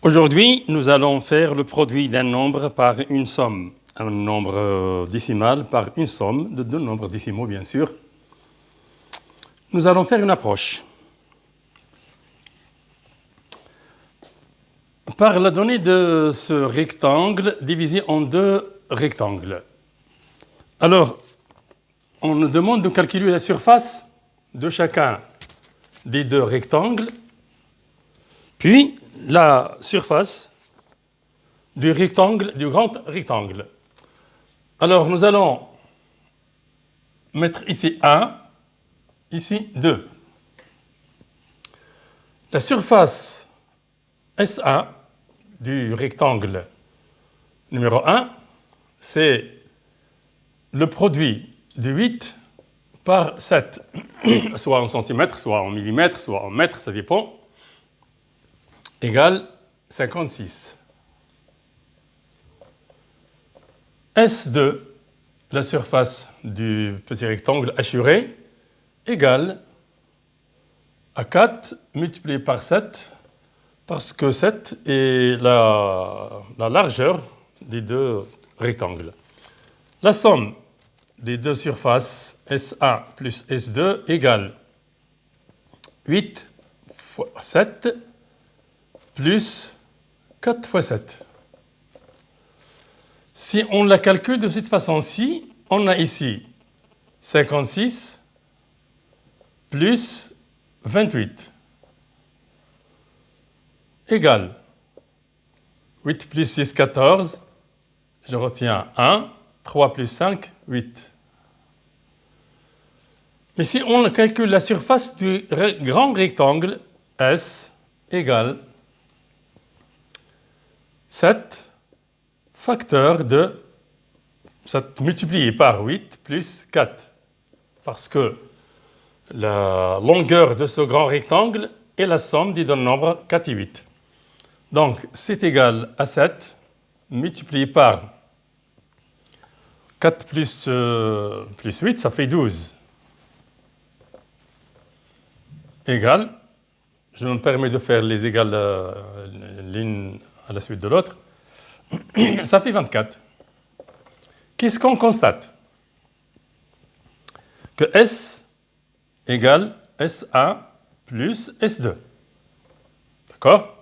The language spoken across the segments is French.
Aujourd'hui, nous allons faire le produit d'un nombre par une somme, un nombre décimal par une somme de deux nombres décimaux, bien sûr. Nous allons faire une approche. Par la donnée de ce rectangle divisé en deux rectangles. Alors, on nous demande de calculer la surface de chacun des deux rectangles, puis la surface du rectangle, du grand rectangle. Alors, nous allons mettre ici 1, ici 2. La surface S1 du rectangle numéro 1, c'est le produit de 8 par 7, soit en centimètres, soit en millimètres, soit en mètres, ça dépend, égale 56. S2, la surface du petit rectangle assuré, égale à 4 multiplié par 7, parce que 7 est la largeur des deux rectangles. La somme des deux surfaces S1 plus S2 égale 8 fois 7 plus 4 fois 7. Si on la calcule de cette façon-ci, on a ici 56 plus 28 égale 8 plus 6, 14. Je retiens 1. 3 plus 5, 8. Mais si on calcule la surface du grand rectangle, S égale 7 facteur de 7 multiplié par 8 plus 4. Parce que la longueur de ce grand rectangle est la somme des deux nombres 4 et 8. Donc, c'est égal à 7 multiplié par 4 plus 8, ça fait 12. Égal, je me permets de faire les égales l'une à la suite de l'autre, ça fait 24. Qu'est-ce qu'on constate? Que S égale S1 plus S2. D'accord?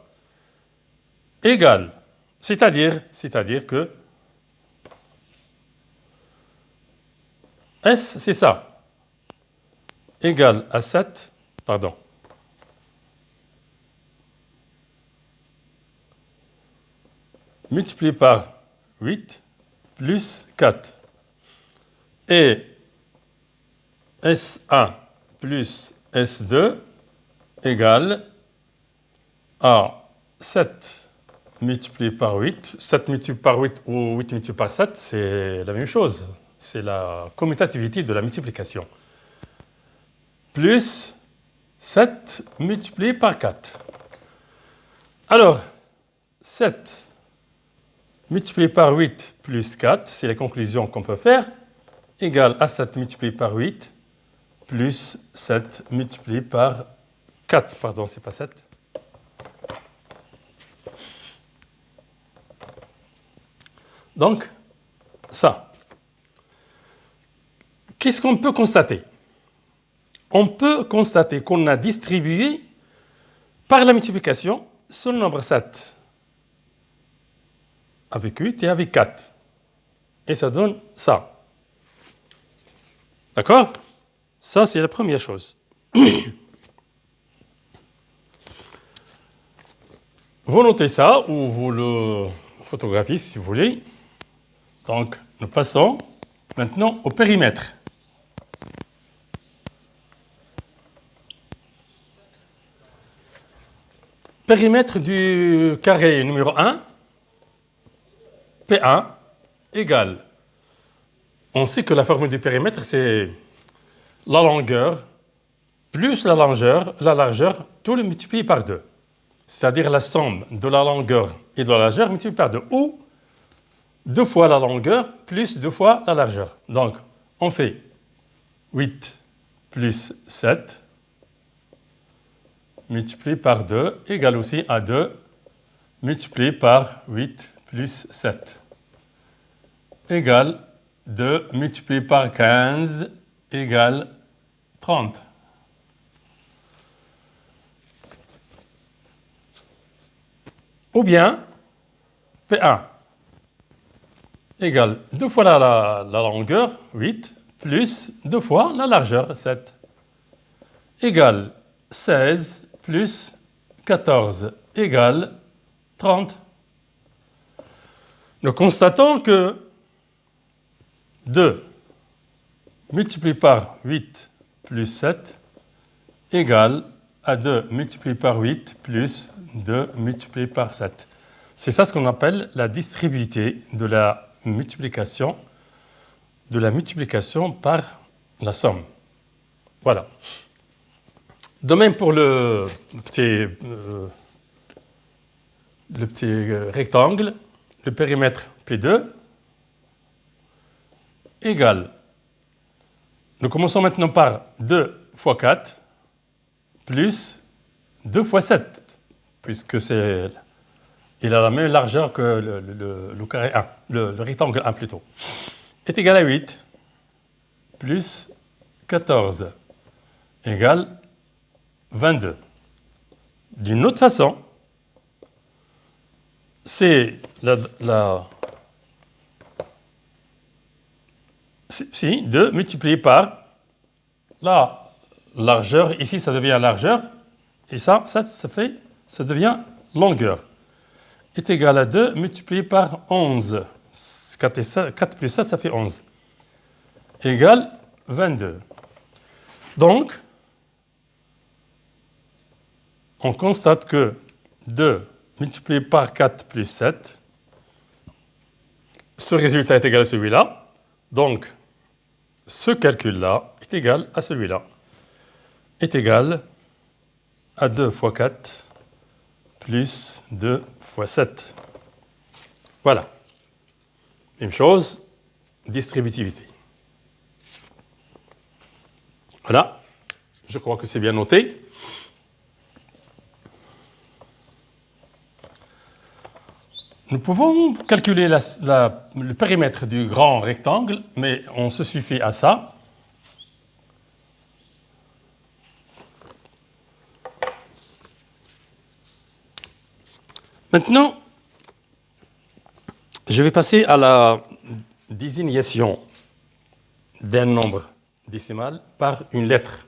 Égal, c'est-à-dire que S, c'est ça, égal à 7, pardon, multiplié par 8 plus 4. Et S1 plus S2 égale à 7 multiplié par 8. 7 multiplié par 8 ou 8 multiplié par 7, c'est la même chose. C'est la commutativité de la multiplication. Plus 7 multiplié par 4. Alors, 7 multiplié par 8 plus 4, c'est la conclusion qu'on peut faire, égale à 7 multiplié par 8 plus 7 multiplié par 4. Pardon, c'est pas 7. Donc, ça. Qu'est-ce qu'on peut constater? On peut constater qu'on a distribué par la multiplication ce nombre 7 avec 8 et avec 4. Et ça donne ça. D'accord? Ça, c'est la première chose. Vous notez ça ou vous le photographiez si vous voulez. Donc, nous passons maintenant au périmètre. Périmètre du carré numéro 1, P1 égale. On sait que la formule du périmètre, c'est la longueur plus la largeur, tout le multiplié par 2. C'est-à-dire la somme de la longueur et de la largeur multiplié par 2. Ou 2 fois la longueur plus 2 fois la largeur. Donc, on fait 8 plus 7 multiplié par 2 égale aussi à 2 multiplié par 8 plus 7 égale 2 multiplié par 15 égale 30. Ou bien P1 égale 2 fois la longueur, 8, plus 2 fois la largeur, 7, égale 16 plus 14 égale 30. Nous constatons que 2 multiplié par 8 plus 7 égale à 2 multiplié par 8 plus 2 multiplié par 7. C'est ça ce qu'on appelle la distributivité de la multiplication par la somme. Voilà. De même pour le petit rectangle, le périmètre P2 égale. Nous commençons maintenant par 2 fois 4 plus 2 fois 7, puisque il a la même largeur que le carré 1, le rectangle 1 plutôt, est égal à 8 plus 14 égale 22. D'une autre façon, c'est si 2 multiplié par la largeur, ici ça devient largeur, et ça devient longueur, est égal à 2 multiplié par 11. 4 plus 7, ça fait 11. Égale 22. Donc, on constate que 2 multiplié par 4 plus 7, ce résultat est égal à celui-là. Donc, ce calcul-là est égal à celui-là. Est égal à 2 fois 4 plus 2 fois 7. Voilà. Même chose, distributivité. Voilà. Je crois que c'est bien noté. Nous pouvons calculer le périmètre du grand rectangle, mais on se suffit à ça. Maintenant, je vais passer à la désignation d'un nombre décimal par une lettre.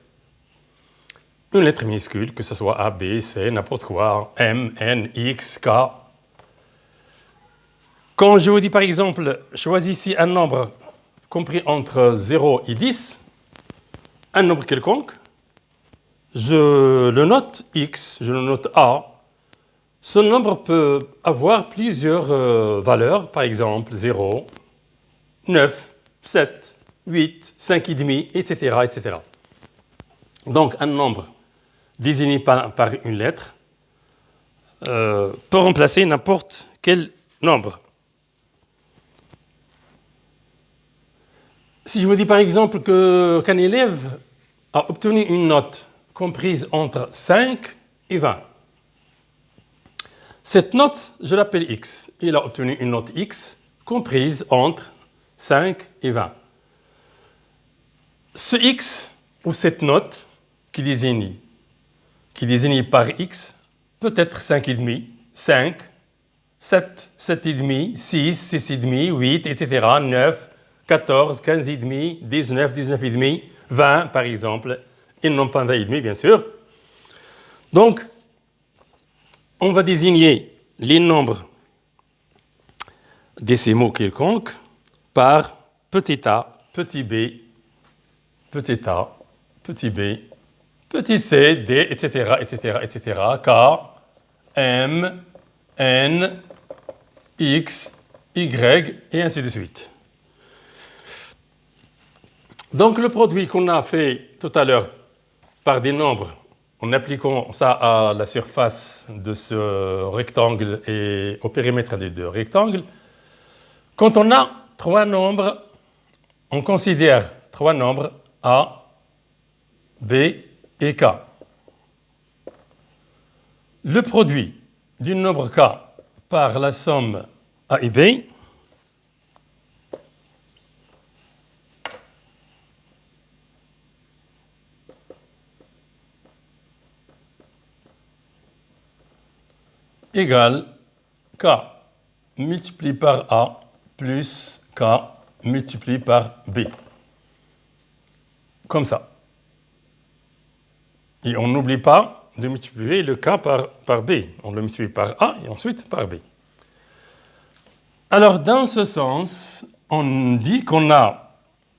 Une lettre minuscule, que ce soit A, B, C, n'importe quoi, M, N, X, K. Quand je vous dis par exemple, choisissez un nombre compris entre 0 et 10, un nombre quelconque, je le note X, je le note A. Ce nombre peut avoir plusieurs valeurs, par exemple 0, 9, 7, 8, 5,5, etc., etc. Donc un nombre désigné par une lettre peut remplacer n'importe quel nombre. Si je vous dis par exemple qu'un élève a obtenu une note comprise entre 5 et 20, cette note, je l'appelle X. Il a obtenu une note X comprise entre 5 et 20. Ce X, ou cette note, qui désigne par X, peut être 5,5, 5, 7, 7,5, 6, 6,5, 8, etc., 9, 14, 15,5, 19, 19,5, 20 par exemple, et non pas 20,5 bien sûr. Donc, on va désigner les nombres décimaux quelconques par petit a, petit b, petit a, petit b, petit c, d, etc., etc., etc., k, m, n, x, y, et ainsi de suite. Donc, le produit qu'on a fait tout à l'heure par des nombres, en appliquant ça à la surface de ce rectangle et au périmètre des deux rectangles, quand on a trois nombres, on considère trois nombres A, B et K. Le produit du nombre K par la somme A et B égale K multiplié par A plus K multiplié par B. Comme ça. Et on n'oublie pas de multiplier le K par B. On le multiplie par A et ensuite par B. Alors, dans ce sens, on dit qu'on a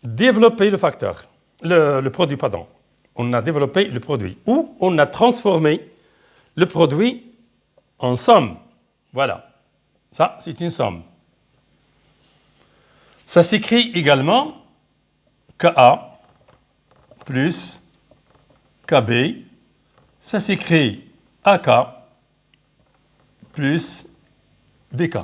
développé le facteur, le produit, pardon. On a développé le produit. Ou on a transformé le produit en somme. Voilà. Ça, c'est une somme. Ça s'écrit également KA plus KB. Ça s'écrit AK plus BK.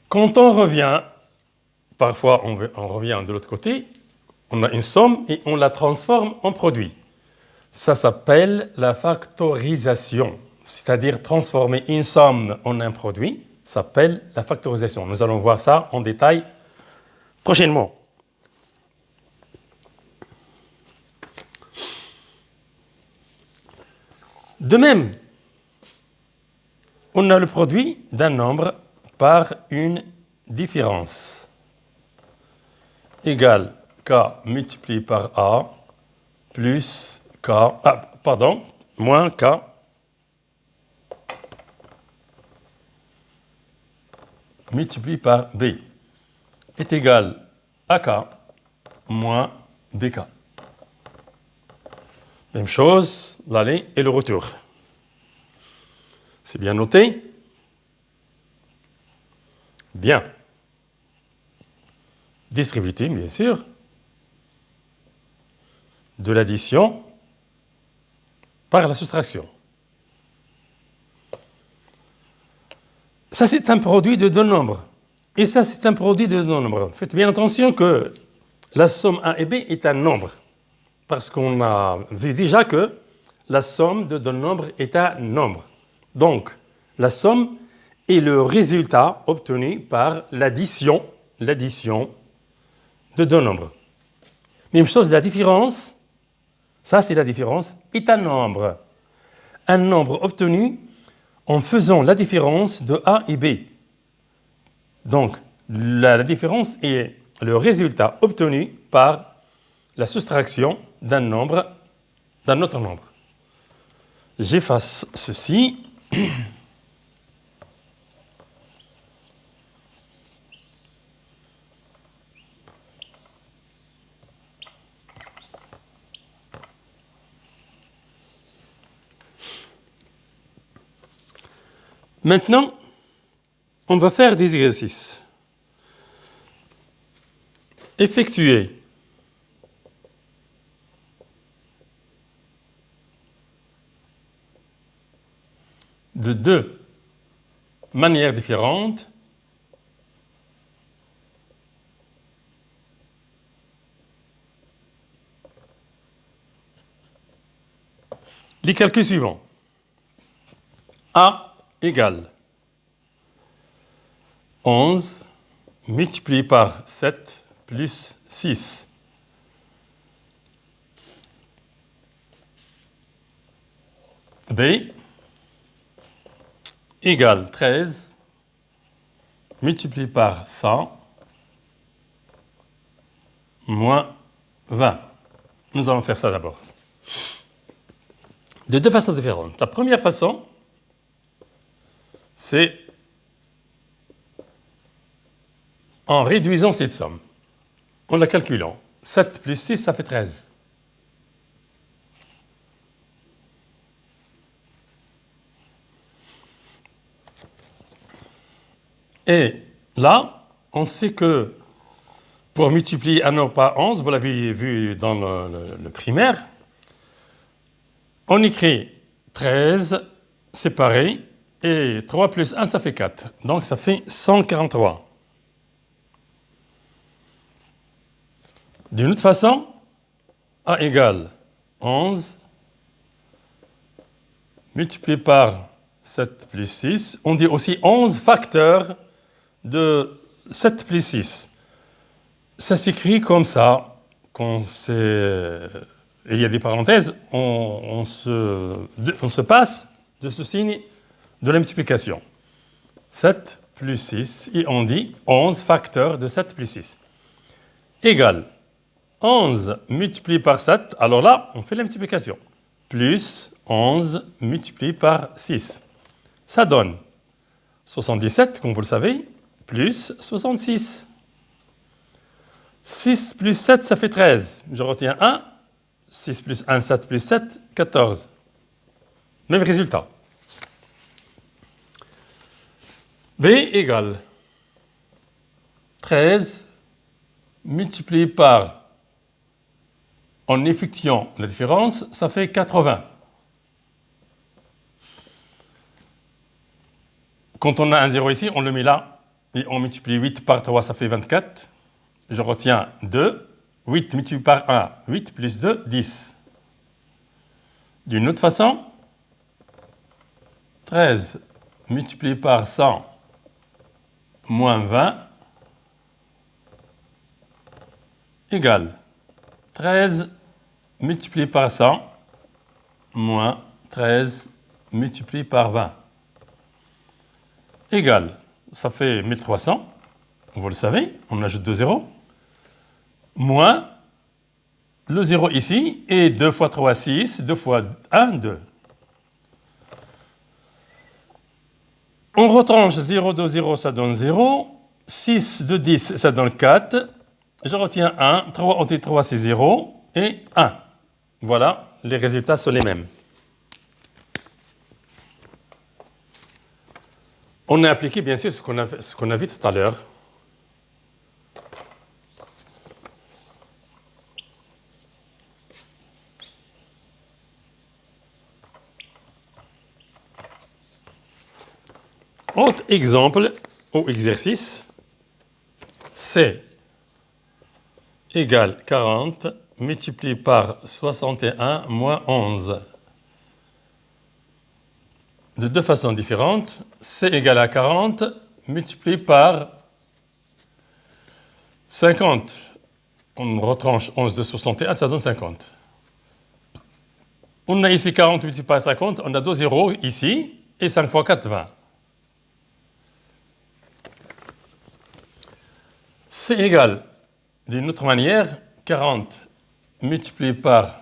Quand on revient, parfois on revient de l'autre côté, on a une somme et on la transforme en produit. Ça s'appelle la factorisation, c'est-à-dire transformer une somme en un produit, s'appelle la factorisation. Nous allons voir ça en détail prochainement. De même, on a le produit d'un nombre par une différence égale K multiplié par A plus K, moins K multiplié par B est égal à K moins BK. Même chose, l'aller et le retour. C'est bien noté? Bien. Distributif, bien sûr. De l'addition par la soustraction. Ça, c'est un produit de deux nombres. Et ça, c'est un produit de deux nombres. Faites bien attention que la somme A et B est un nombre. Parce qu'on a vu déjà que la somme de deux nombres est un nombre. Donc, la somme est le résultat obtenu par l'addition de deux nombres. Même chose, la différence, ça c'est la différence, est un nombre. Un nombre obtenu en faisant la différence de A et B. Donc, la différence est le résultat obtenu par la soustraction d'un autre nombre. J'efface ceci. Maintenant, on va faire des exercices. Effectuer de deux manières différentes les calculs suivants. A égale 11 multiplié par 7 plus 6. B égale 13 multiplié par 100 moins 20. Nous allons faire ça d'abord. De deux façons différentes. La première façon, c'est en réduisant cette somme, en la calculant. 7 plus 6, ça fait 13. Et là, on sait que pour multiplier un nombre par 11, vous l'avez vu dans le primaire, on écrit 13 séparé et 3 plus 1, ça fait 4. Donc ça fait 143. D'une autre façon, A égale 11 multiplié par 7 plus 6. On dit aussi 11 facteurs de 7 plus 6. Ça s'écrit comme ça. Quand il y a des parenthèses, on se passe de ce signe de la multiplication. 7 plus 6, et on dit 11 facteurs de 7 plus 6. Égale 11 multiplié par 7, alors là, on fait la multiplication. Plus 11 multiplié par 6. Ça donne 77, comme vous le savez, plus 66. 6 plus 7, ça fait 13. Je retiens 1. 6 plus 1, 7 plus 7, 14. Même résultat. B égale 13 multiplié par, en effectuant la différence, ça fait 80. Quand on a un 0 ici, on le met là, et on multiplie 8 par 3, ça fait 24. Je retiens 2. 8 multiplié par 1, 8 plus 2, 10. D'une autre façon, 13 multiplié par 100 moins 20 égale 13 multiplié par 100 moins 13 multiplié par 20 égale, ça fait 1300, vous le savez, on ajoute 2 zéros, moins le 0 ici, et 2 fois 3, 6, 2 fois 1, 2. On retranche 0 de 0, ça donne 0. 6 de 10, ça donne 4. Je retiens 1. 3 entre 3, c'est 0. Et 1. Voilà, les résultats sont les mêmes. On a appliqué, bien sûr, ce qu'on a vu tout à l'heure. Autre exemple ou exercice, C égale 40 multiplié par 61 moins 11. De deux façons différentes, C égale à 40 multiplié par 50. On retranche 11 de 61, ça donne 50. On a ici 40 multiplié par 50, on a 2 zéros ici, et 5 fois 4, 20. C'est égal, d'une autre manière, 40 multiplié par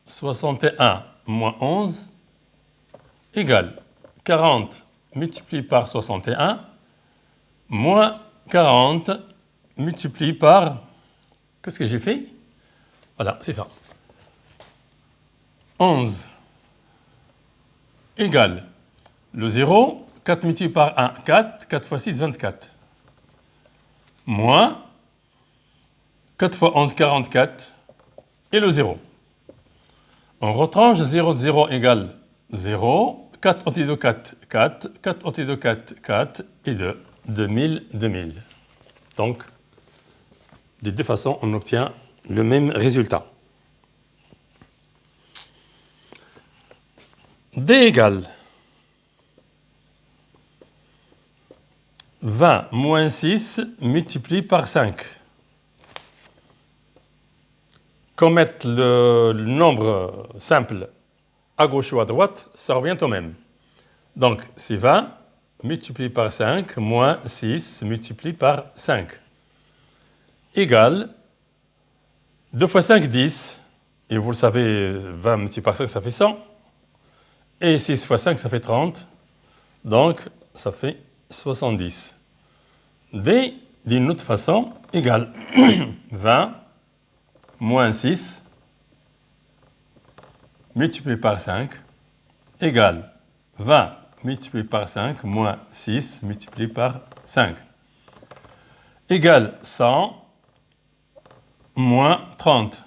61 moins 11 égale 40 multiplié par 61 moins 40 multiplié par... Qu'est-ce que j'ai fait? Voilà, c'est ça. 11 égale le 0, 4 multiplié par 1, 4, 4 fois 6, 24. Moins 4 fois 11, 44, et le 0. On retranche 0 de 0 égale 0, 4 entier de 4, 4, 4 entier de 4, 4, et 2, 2000, 2000. Donc, de deux façons, on obtient le même résultat. D égale 20 moins 6 multiplié par 5. Qu'on mette le nombre simple à gauche ou à droite, ça revient au même. Donc, c'est 20 multiplié par 5 moins 6 multiplié par 5 égale 2 fois 5, 10. Et vous le savez, 20 multiplié par 5, ça fait 100. Et 6 fois 5, ça fait 30. Donc, ça fait 70. D, d'une autre façon, égale 20 moins 6 multiplié par 5 égale 20 multiplié par 5 moins 6 multiplié par 5 égale 100 moins 30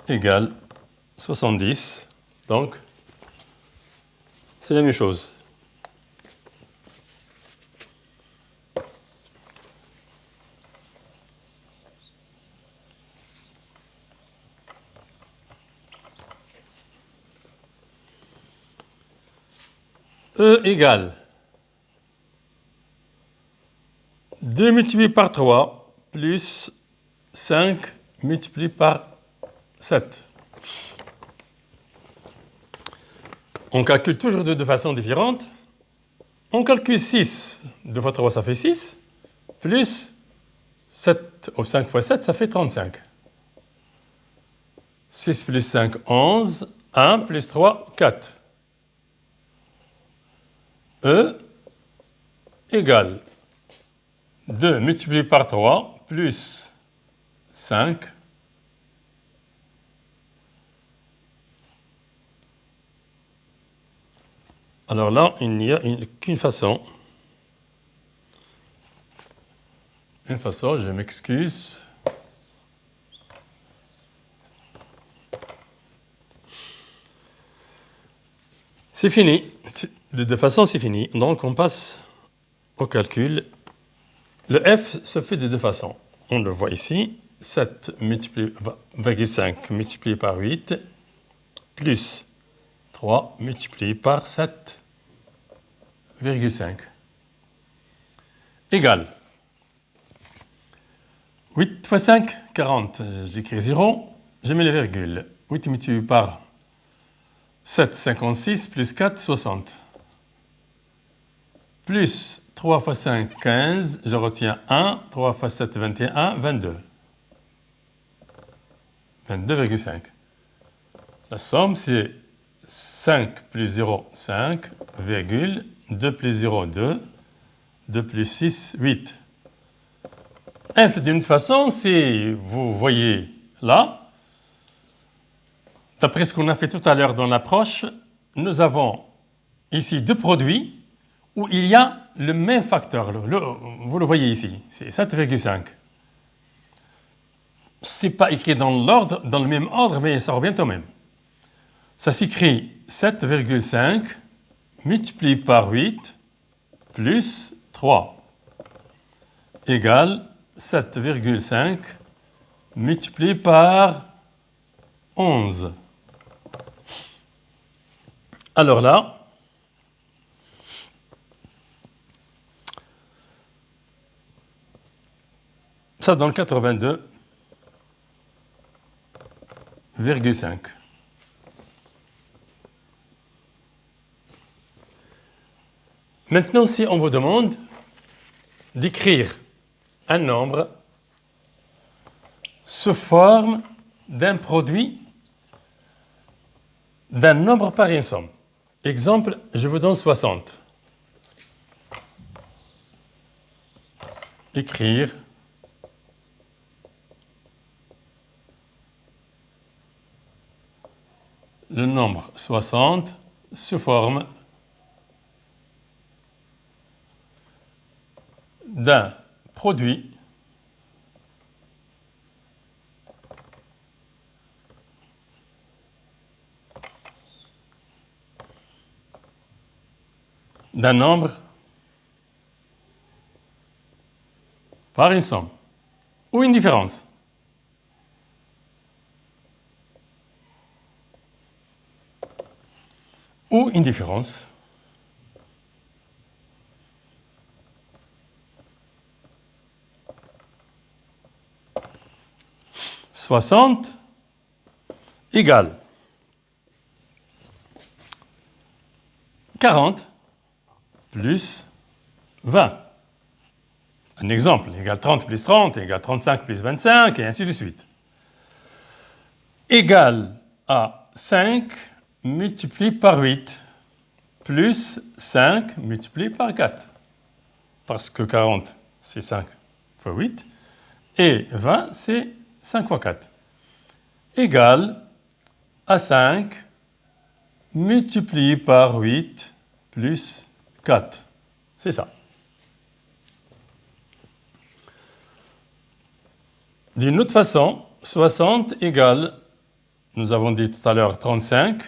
égale 70. Donc, c'est la même chose. E égale 2 multiplié par 3 plus 5 multiplié par 7. On calcule toujours de deux façons différentes. On calcule 6. 2 fois 3, ça fait 6. Plus 7, ou 5 fois 7, ça fait 35. 6 plus 5, 11. 1 plus 3, 4. E égale 2 multiplié par 3 plus 5. Alors là, il n'y a qu'une façon. Une façon, je m'excuse. C'est fini. De toute façon, c'est fini. Donc, on passe au calcul. Le f se fait de deux façons. On le voit ici. 7,5 multiplié par 8 plus 3 multiplié par 7,5 égale 8 fois 5, 40. J'écris 0, je mets les virgules. 8 multiplié par 7, 56, plus 4, 60. Plus 3 fois 5, 15, je retiens 1. 3 fois 7, 21, 22. 22,5. La somme, c'est 5 plus 0, 5, virgule, 2 plus 0, 2, 2 plus 6, 8. F d'une façon, si vous voyez là, d'après ce qu'on a fait tout à l'heure dans l'approche, nous avons ici deux produits où il y a le même facteur. Vous le voyez ici, c'est 7,5. Ce n'est pas écrit dans l'ordre, dans le même ordre, mais ça revient au même. Ça s'écrit 7,5 multiplié par 8 plus 3 égale 7,5 multiplié par 11. Alors là, ça donne 82,5. Maintenant, si on vous demande d'écrire un nombre sous forme d'un produit d'un nombre par une somme. Exemple, je vous donne 60. Écrire le nombre 60 sous forme d'un produit d'un nombre par une somme ou une différence. Ou une différence. « 60 égale 40 plus 20. Un exemple, égale 30 plus 30, égale 35 plus 25, et ainsi de suite. Égale à 5 multiplié par 8, plus 5 multiplié par 4. Parce que 40, c'est 5 fois 8, et 20, c'est 5 fois 4. Égale à 5 multiplié par 8, plus 4. C'est ça. D'une autre façon, 60 égale, nous avons dit tout à l'heure 35,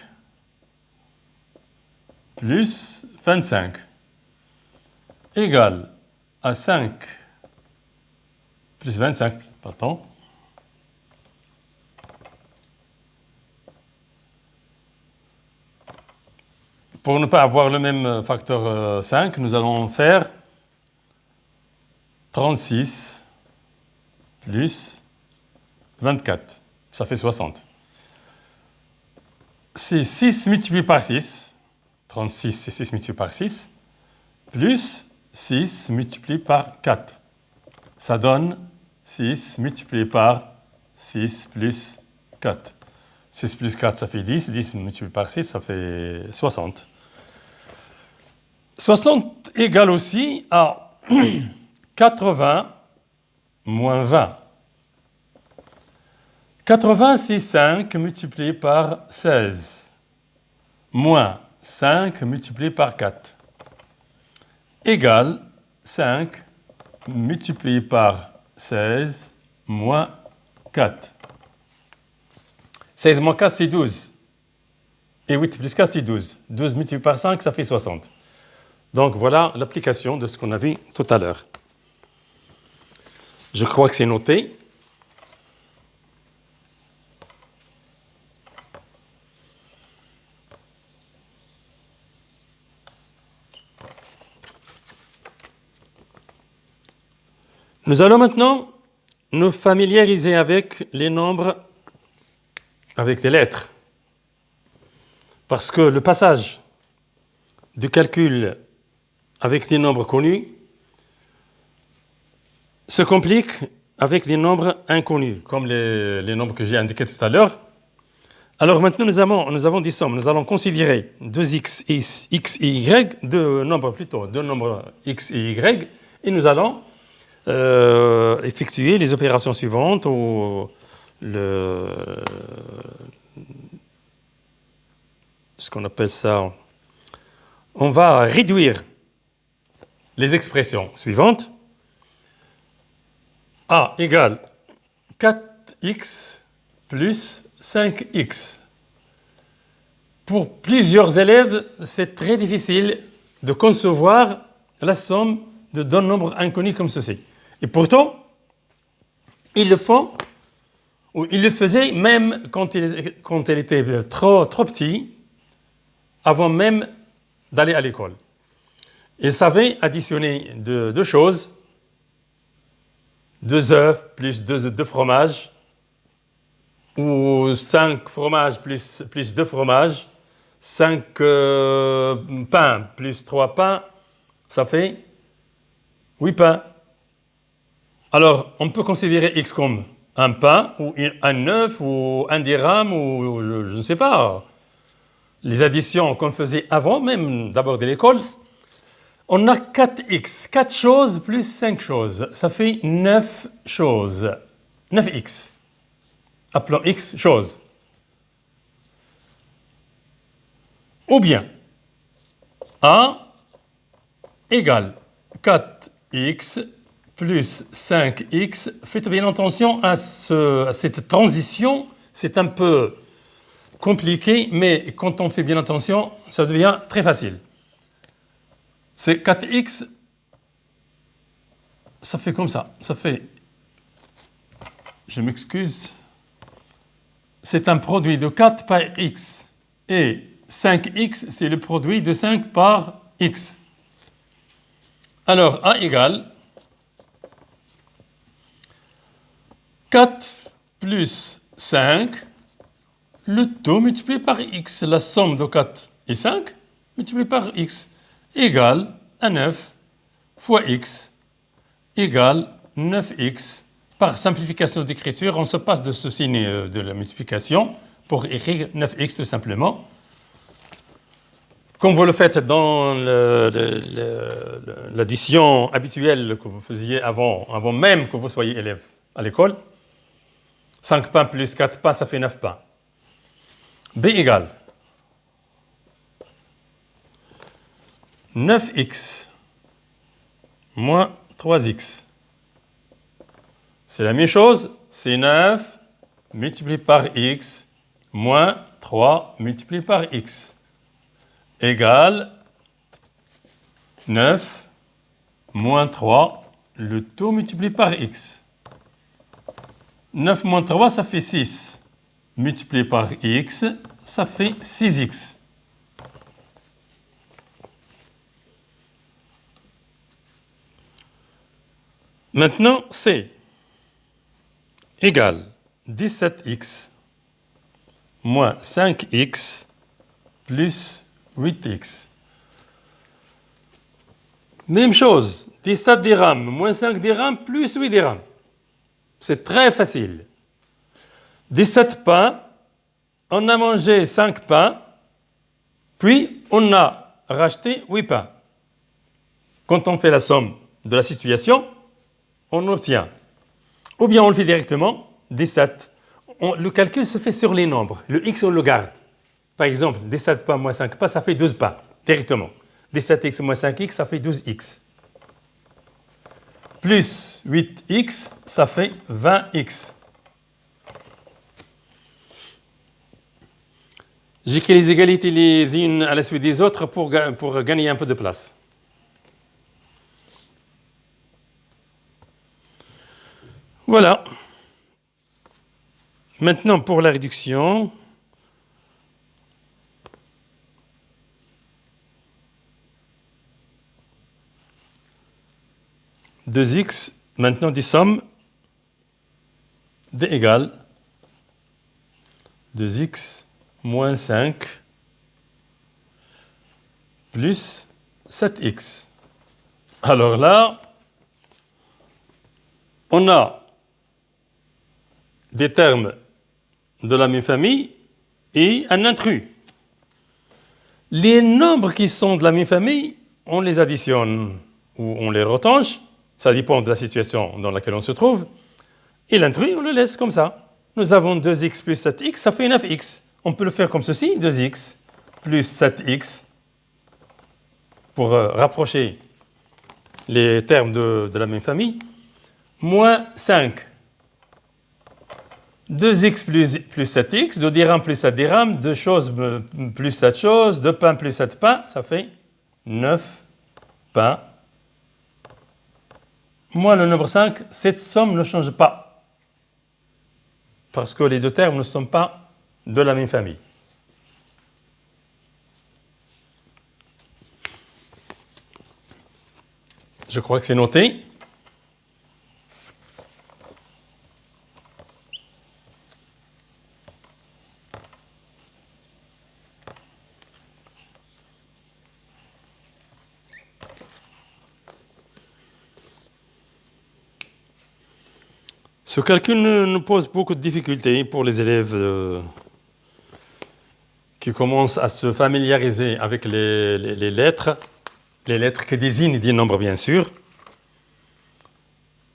plus 25, égale à 5, plus 25, pardon, Pour ne pas avoir le même facteur 5, nous allons faire 36 plus 24. Ça fait 60. C'est 6 multiplié par 6. 36, c'est 6 multiplié par 6. Plus 6 multiplié par 4. Ça donne 6 multiplié par 6 plus 4. 6 plus 4, ça fait 10. 10 multiplié par 6, ça fait 60. 60 égale aussi à 80 moins 20. 80, c'est 5 multiplié par 16. Moins 5 multiplié par 4. Égale 5 multiplié par 16 moins 4. 16 moins 4, c'est 12. Et 8 plus 4, c'est 12. 12 multiplié par 5, ça fait 60. Donc voilà l'application de ce qu'on a vu tout à l'heure. Je crois que c'est noté. Nous allons maintenant nous familiariser avec les nombres, avec les lettres. Parce que le passage du calcul avec des nombres connus se complique avec des nombres inconnus, comme les nombres que j'ai indiqués tout à l'heure. Alors maintenant, nous avons des sommes. Nous allons considérer deux x et y, deux nombres x et y, et nous allons effectuer les opérations suivantes ou ce qu'on appelle ça. On va réduire les expressions suivantes. A égale 4x plus 5x. Pour plusieurs élèves, c'est très difficile de concevoir la somme de deux nombres inconnus comme ceci. Et pourtant, ils le font, ou ils le faisaient même quand ils étaient trop petits, avant même d'aller à l'école. Ils savaient additionner deux choses, 2 œufs plus 2 fromages, ou 5 fromages plus 2 fromages, 5 pains plus 3 pains, ça fait 8 pains. Alors, on peut considérer x comme un pain, ou un œuf, ou un dirham, ou je ne sais pas. Les additions qu'on faisait avant même d'aborder l'école, on a 4x, 4 choses plus 5 choses, ça fait 9 choses, 9x. Appelons x choses. Ou bien, A égale 4x plus 5x. Faites bien attention à cette transition, c'est un peu compliqué, mais quand on fait bien attention, ça devient très facile. C'est 4x, ça fait comme ça, ça fait, je m'excuse, c'est un produit de 4 par x, et 5x, c'est le produit de 5 par x. Alors, A égale 4 plus 5, le tout multiplié par x, la somme de 4 et 5 multiplié par x, égale à 9 fois x égale 9x. Par simplification d'écriture, on se passe de ce signe de la multiplication pour écrire 9x tout simplement. Comme vous le faites dans l'addition habituelle que vous faisiez avant même que vous soyez élève à l'école. 5 pains plus 4 pains, ça fait 9 pains. B égale 9x moins 3x. C'est la même chose, c'est 9 multiplié par x moins 3 multiplié par x égale 9 moins 3, le tout multiplié par x. 9 moins 3, ça fait 6. Multiplié par x, ça fait 6x. Maintenant, C égale 17x moins 5x plus 8x. Même chose, 17 dirhams moins 5 dirhams plus 8 dirhams. C'est très facile. 17 pains, on a mangé 5 pains, puis on a racheté 8 pains. Quand on fait la somme de la situation, on obtient. Ou bien on le fait directement, 17. Le calcul se fait sur les nombres. Le x, on le garde. Par exemple, 17 pains moins 5 pains, ça fait 12 pains, directement. 17x moins 5x, ça fait 12x. Plus 8x, ça fait 20x. J'écris les égalités les unes à la suite des autres pour gagner un peu de place. Voilà. Maintenant, pour la réduction, deux x, maintenant des sommes d égale 2x moins 5 plus 7x. Alors là, on a des termes de la même famille et un intrus. Les nombres qui sont de la même famille, on les additionne ou on les retanche, ça dépend de la situation dans laquelle on se trouve, et l'intrus, on le laisse comme ça. Nous avons 2x plus 7x, ça fait 9x. On peut le faire comme ceci, 2x plus 7x, pour rapprocher les termes de la même famille, moins 5. 2x plus 7x, 2 dirhams plus 7 dirhams, 2 choses plus 7 choses, 2 pains plus 7 pains, ça fait 9 pains. Moins le nombre 5, cette somme ne change pas. Parce que les deux termes ne sont pas de la même famille. Je crois que c'est noté. Ce calcul nous pose beaucoup de difficultés pour les élèves qui commencent à se familiariser avec les lettres qui désignent des nombres bien sûr.